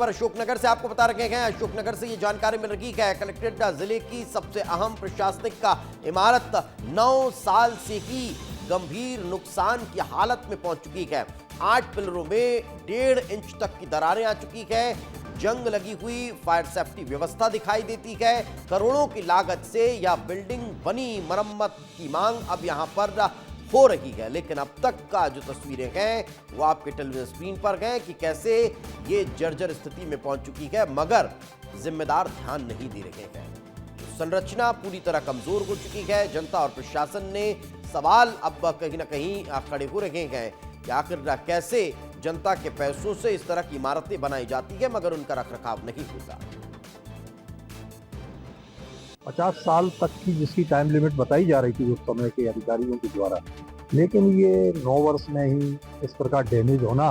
खबर अशोकनगर से आपको बता रखे हैं। अशोकनगर से ये जानकारी मिल रही है, कलेक्ट्रेट जिले की सबसे अहम प्रशासनिक इमारत 9 साल से ही गंभीर नुकसान की हालत में पहुंच चुकी है। 8 पिलरों में 1.5 इंच तक की दरारें आ चुकी है। जंग लगी हुई फायर सेफ्टी व्यवस्था दिखाई देती है। करोड़ों की लागत से यह बिल्डिंग बनी, मरम्मत की मांग अब यहां पर हो रही है। लेकिन अब तक का जो तस्वीरें हैं वो आपके टेलीविजन स्क्रीन पर हैं कि कैसे ये जर्जर स्थिति में पहुंच चुकी है, मगर जिम्मेदार ध्यान नहीं दे रहे हैं। संरचना पूरी तरह कमजोर हो चुकी है। जनता और प्रशासन ने सवाल अब कहीं ना कहीं खड़े हो रहे हैं कि आखिर कैसे जनता के पैसों से इस तरह की इमारतें बनाई जाती है मगर उनका रखरखाव नहीं होता। 50 साल तक की जिसकी टाइम लिमिट बताई जा रही थी उस समय के अधिकारियों के द्वारा, लेकिन ये 9 वर्ष में ही इस प्रकार डैमेज होना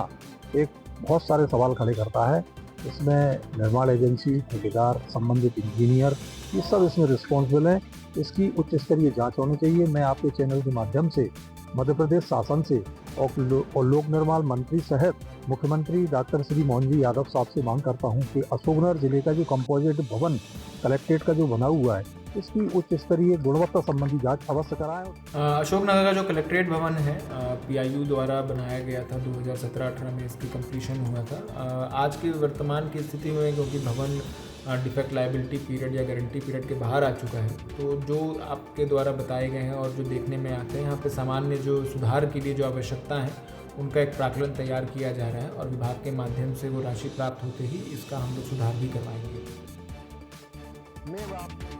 एक बहुत सारे सवाल खड़े करता है। इसमें निर्माण एजेंसी, ठेकेदार, संबंधित इंजीनियर, ये सब इसमें रिस्पॉन्सिबल हैं। इसकी उच्च स्तरीय जांच होनी चाहिए। मैं आपके चैनल के माध्यम से मध्य प्रदेश शासन से और लोक निर्माण मंत्री सहित मुख्यमंत्री डॉक्टर श्री मोहन जी यादव साहब से मांग करता हूं कि अशोकनगर जिले का जो कंपोजिट भवन कलेक्ट्रेट का जो बना हुआ है, इसकी उच्च स्तरीय गुणवत्ता संबंधी जांच अवश्य कराएं। अशोकनगर का जो कलेक्ट्रेट भवन है पीआईयू द्वारा बनाया गया था, 2017-18 में इसकी कंप्लीशन हुआ था। आज की वर्तमान की स्थिति में क्योंकि भवन डिफेक्ट लायबिलिटी पीरियड या गारंटी पीरियड के बाहर आ चुका है, तो जो आपके द्वारा बताए गए हैं और जो देखने में आते हैं, यहाँ पे सामान्य जो सुधार के लिए जो आवश्यकता है उनका एक प्राक्कलन तैयार किया जा रहा है और विभाग के माध्यम से वो राशि प्राप्त होते ही इसका हम लोग सुधार भी करवाएंगे। मैं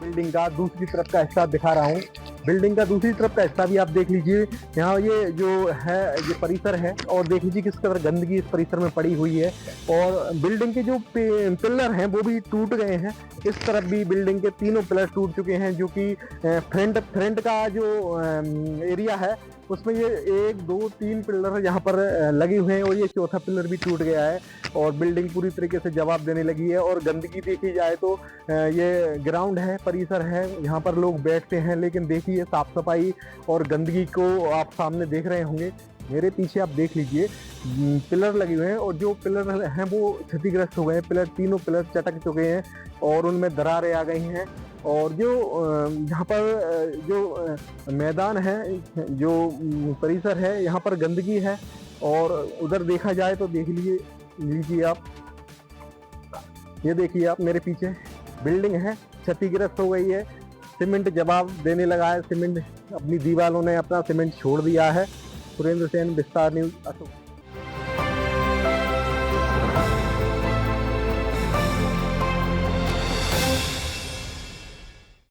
बिल्डिंग का दूसरी तरफ का हिस्सा दिखा रहा हूँ। बिल्डिंग का दूसरी तरफ का हिस्सा भी आप देख लीजिए। यहाँ ये जो है ये परिसर है और देख लीजिए किस कदर गंदगी इस परिसर में पड़ी हुई है और बिल्डिंग के जो पिलर हैं वो भी टूट गए हैं। इस तरफ भी बिल्डिंग के तीनों पिलर टूट चुके हैं, जो कि फ्रंट का जो एरिया है उसमें ये 1, 2, 3 पिलर यहाँ पर लगे हुए हैं और ये चौथा पिलर भी टूट गया है और बिल्डिंग पूरी तरीके से जवाब देने लगी है। और गंदगी देखी जाए तो ये ग्राउंड है, परिसर है, यहाँ पर लोग बैठते हैं, लेकिन देखिए साफ सफाई और गंदगी को आप सामने देख रहे होंगे। मेरे पीछे आप देख लीजिए पिलर लगे हुए हैं और जो पिलर हैं वो क्षतिग्रस्त हो गए हैं। तीनों पिलर चटक चुके हैं और उनमें दरारें आ गई हैं। और जो यहाँ पर जो मैदान है, जो परिसर है, यहाँ पर गंदगी है और उधर देखा जाए तो देख लीजिए आप, ये देखिए आप मेरे पीछे बिल्डिंग है, क्षतिग्रस्त हो गई है। सीमेंट जवाब देने लगा है, सीमेंट अपनी दीवारों ने अपना सीमेंट छोड़ दिया है। सुरेंद्र सेन, विस्तार न्यूज़, अशोक।